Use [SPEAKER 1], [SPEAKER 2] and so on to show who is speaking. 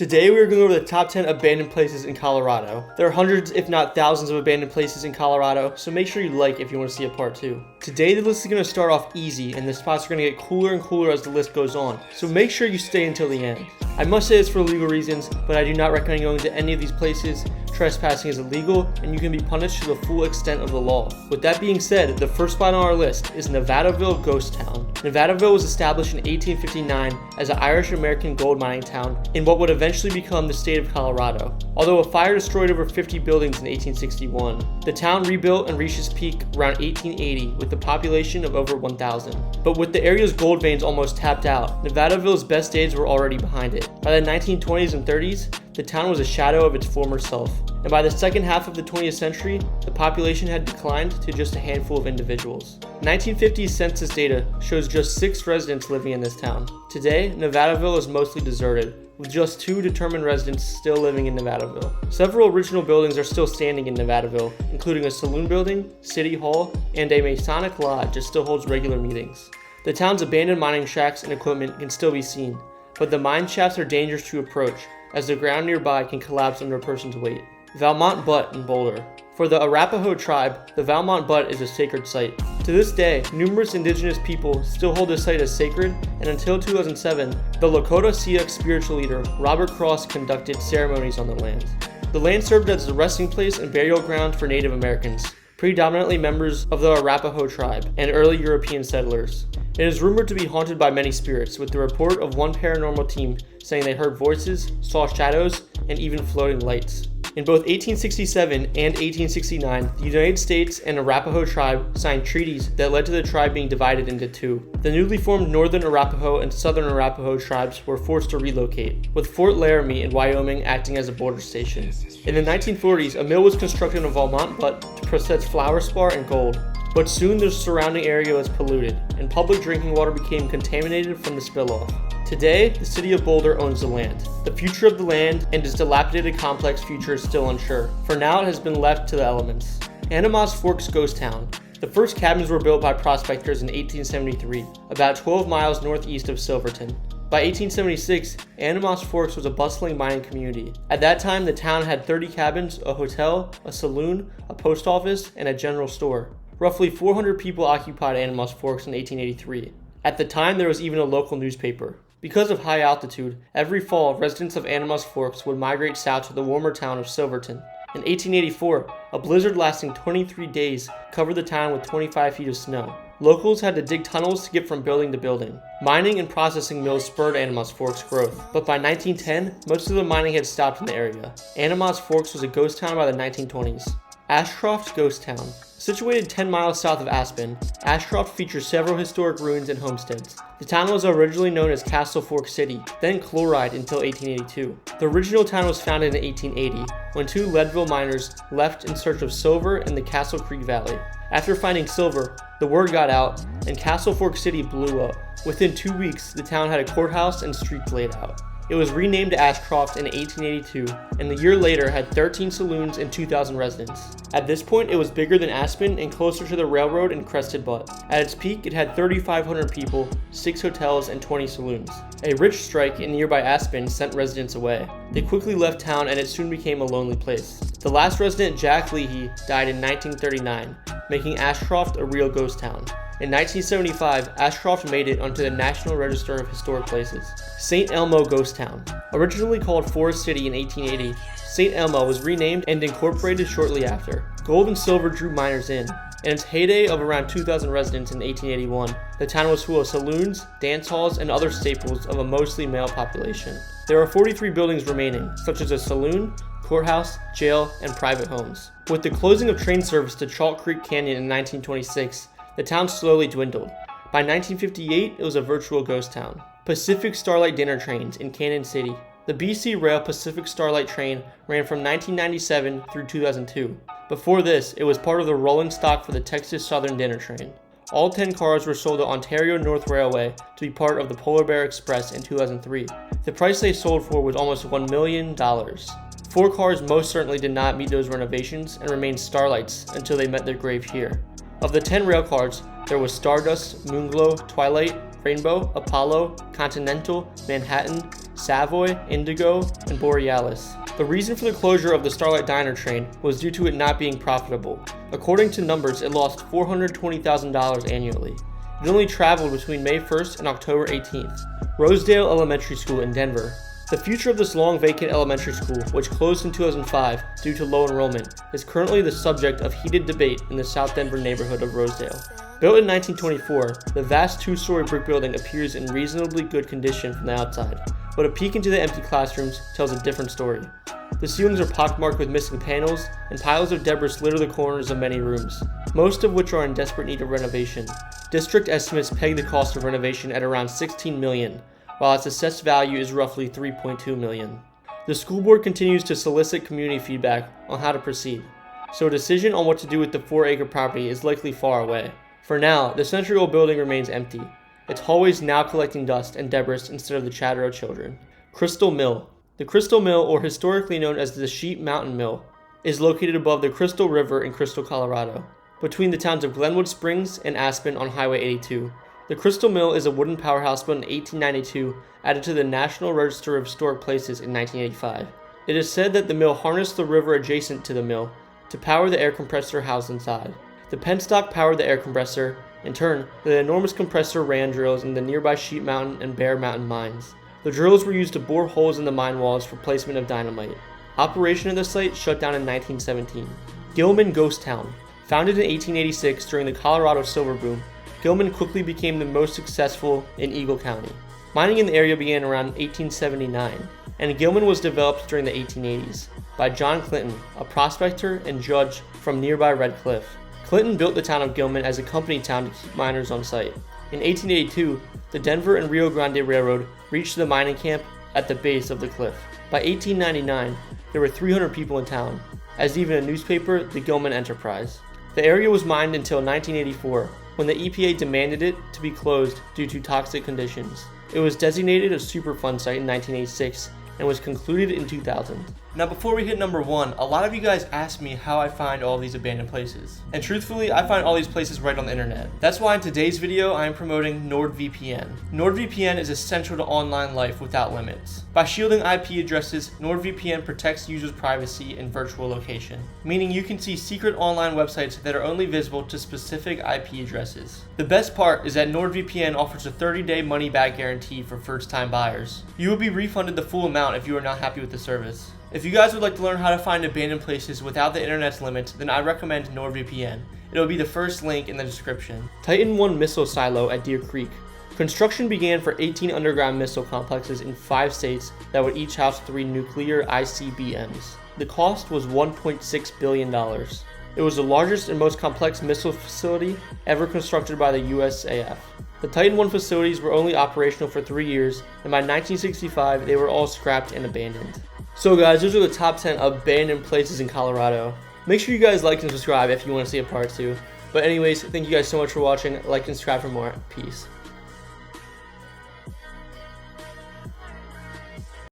[SPEAKER 1] Today we are going over the top 10 abandoned places in Colorado. There are hundreds if not thousands of abandoned places in Colorado, so make sure you like if you want to see a part 2. Today the list is going to start off easy and the spots are going to get cooler and cooler as the list goes on, so make sure you stay until the end. I must say this for legal reasons, but I do not recommend going to any of these places. Trespassing is illegal and you can be punished to the full extent of the law. With that being said, the first spot on our list is Nevadaville Ghost Town. Nevadaville was established in 1859 as an Irish-American gold mining town in what would eventually become the state of Colorado. Although a fire destroyed over 50 buildings in 1861, the town rebuilt and reached its peak around 1880 with a population of over 1,000. But with the area's gold veins almost tapped out, Nevadaville's best days were already behind it. By the 1920s and 30s, the town was a shadow of its former self, and by the second half of the 20th century, the population had declined to just a handful of individuals. 1950s census data shows just 6 residents living in this town. Today, Nevadaville is mostly deserted, with just 2 determined residents still living in Nevadaville. Several original buildings are still standing in Nevadaville, including a saloon building, city hall, and a Masonic lodge that still holds regular meetings. The town's abandoned mining shacks and equipment can still be seen, but the mine shafts are dangerous to approach, as the ground nearby can collapse under a person's weight. Valmont Butte in Boulder. For the Arapaho tribe, the Valmont Butte is a sacred site. To this day, numerous indigenous people still hold this site as sacred, and until 2007, the Lakota Sioux spiritual leader Robert Cross conducted ceremonies on the land. The land served as a resting place and burial ground for Native Americans, predominantly members of the Arapaho tribe and early European settlers. It is rumored to be haunted by many spirits, with the report of one paranormal team saying they heard voices, saw shadows, and even floating lights. In both 1867 and 1869, the United States and Arapaho tribe signed treaties that led to the tribe being divided into 2. The newly formed Northern Arapaho and Southern Arapaho tribes were forced to relocate, with Fort Laramie in Wyoming acting as a border station. In the 1940s, a mill was constructed in Valmont Butte to process flour spar and gold, but soon the surrounding area was polluted, and public drinking water became contaminated from the spill-off. Today, the city of Boulder owns the land. The future of the land and its dilapidated complex future is still unsure. For now, it has been left to the elements. Animas Forks Ghost Town. The first cabins were built by prospectors in 1873, about 12 miles northeast of Silverton. By 1876, Animas Forks was a bustling mining community. At that time, the town had 30 cabins, a hotel, a saloon, a post office, and a general store. Roughly 400 people occupied Animas Forks in 1883. At the time, there was even a local newspaper. Because of high altitude, every fall, residents of Animas Forks would migrate south to the warmer town of Silverton. In 1884, a blizzard lasting 23 days covered the town with 25 feet of snow. Locals had to dig tunnels to get from building to building. Mining and processing mills spurred Animas Forks' growth, but by 1910, most of the mining had stopped in the area. Animas Forks was a ghost town by the 1920s. Aschcroft Ghost Town. Situated 10 miles south of Aspen, Aschcroft features several historic ruins and homesteads. The town was originally known as Castle Fork City, then Chloride until 1882. The original town was founded in 1880, when 2 Leadville miners left in search of silver in the Castle Creek Valley. After finding silver, the word got out, and Castle Fork City blew up. Within 2 weeks, the town had a courthouse and streets laid out. It was renamed Aschcroft in 1882, and a year later had 13 saloons and 2,000 residents. At this point, it was bigger than Aspen and closer to the railroad and Crested Butte. At its peak, it had 3,500 people, 6 hotels, and 20 saloons. A rich strike in nearby Aspen sent residents away. They quickly left town and it soon became a lonely place. The last resident, Jack Leahy, died in 1939, making Aschcroft a real ghost town. In 1975, Aschcroft made it onto the National Register of Historic Places. St. Elmo Ghost Town. Originally called Forest City in 1880, St. Elmo was renamed and incorporated shortly after. Gold and silver drew miners in. In its heyday of around 2,000 residents in 1881, the town was full of saloons, dance halls, and other staples of a mostly male population. There are 43 buildings remaining, such as a saloon, courthouse, jail, and private homes. With the closing of train service to Chalk Creek Canyon in 1926, the town slowly dwindled. By 1958, it was a virtual ghost town. Pacific Starlight dinner trains in Canon City. The BC Rail Pacific Starlight train ran from 1997 through 2002. Before this, it was part of the rolling stock for the Texas Southern dinner train. All 10 cars were sold to Ontario North Railway to be part of the Polar Bear Express in 2003. The price they sold for was almost $1 million. 4 cars most certainly did not meet those renovations and remained Starlights until they met their grave here. Of the 10 rail cars, there was Stardust, Moonglow, Twilight, Rainbow, Apollo, Continental, Manhattan, Savoy, Indigo, and Borealis. The reason for the closure of the Starlight Diner train was due to it not being profitable. According to numbers, it lost $420,000 annually. It only traveled between May 1st and October 18th. Rosedale Elementary School in Denver. The future of this long vacant elementary school, which closed in 2005 due to low enrollment, is currently the subject of heated debate in the South Denver neighborhood of Rosedale. Built in 1924, the vast two-story brick building appears in reasonably good condition from the outside, but a peek into the empty classrooms tells a different story. The ceilings are pockmarked with missing panels, and piles of debris litter the corners of many rooms, most of which are in desperate need of renovation. District estimates peg the cost of renovation at around $16 million, while its assessed value is roughly $3.2 million. The school board continues to solicit community feedback on how to proceed, so a decision on what to do with the 4-acre property is likely far away. For now, the century-old building remains empty, its hallways now collecting dust and debris instead of the chatter of children. Crystal Mill. The Crystal Mill, or historically known as the Sheep Mountain Mill, is located above the Crystal River in Crystal, Colorado, between the towns of Glenwood Springs and Aspen on Highway 82. The Crystal Mill is a wooden powerhouse built in 1892, added to the National Register of Historic Places in 1985. It is said that the mill harnessed the river adjacent to the mill to power the air compressor housed inside. The penstock powered the air compressor. In turn, the enormous compressor ran drills in the nearby Sheep Mountain and Bear Mountain mines. The drills were used to bore holes in the mine walls for placement of dynamite. Operation of the site shut down in 1917. Gilman Ghost Town. Founded in 1886 during the Colorado silver boom, Gilman quickly became the most successful in Eagle County. Mining in the area began around 1879, and Gilman was developed during the 1880s by John Clinton, a prospector and judge from nearby Red Cliff. Clinton built the town of Gilman as a company town to keep miners on site. In 1882, the Denver and Rio Grande Railroad reached the mining camp at the base of the cliff. By 1899, there were 300 people in town, as even a newspaper, the Gilman Enterprise. The area was mined until 1984, when the EPA demanded it to be closed due to toxic conditions. It was designated a Superfund site in 1986 and was concluded in 2000. Now before we hit number 1, a lot of you guys ask me how I find all these abandoned places. And truthfully, I find all these places right on the internet. That's why in today's video, I am promoting NordVPN. NordVPN is essential to online life without limits. By shielding IP addresses, NordVPN protects users' privacy in virtual location, meaning you can see secret online websites that are only visible to specific IP addresses. The best part is that NordVPN offers a 30-day money-back guarantee for first-time buyers. You will be refunded the full amount if you are not happy with the service. If you guys would like to learn how to find abandoned places without the internet's limits, then I recommend NordVPN. It will be the first link in the description. Titan 1 missile silo at Deer Creek. Construction began for 18 underground missile complexes in 5 states that would each house 3 nuclear ICBMs. The cost was $1.6 billion. It was the largest and most complex missile facility ever constructed by the USAF. The Titan 1 facilities were only operational for 3 years, and by 1965 they were all scrapped and abandoned. So guys, those are the top 10 abandoned places in Colorado. Make sure you guys like and subscribe if you want to see a part 2. But anyways, thank you guys so much for watching. Like and subscribe for more. Peace.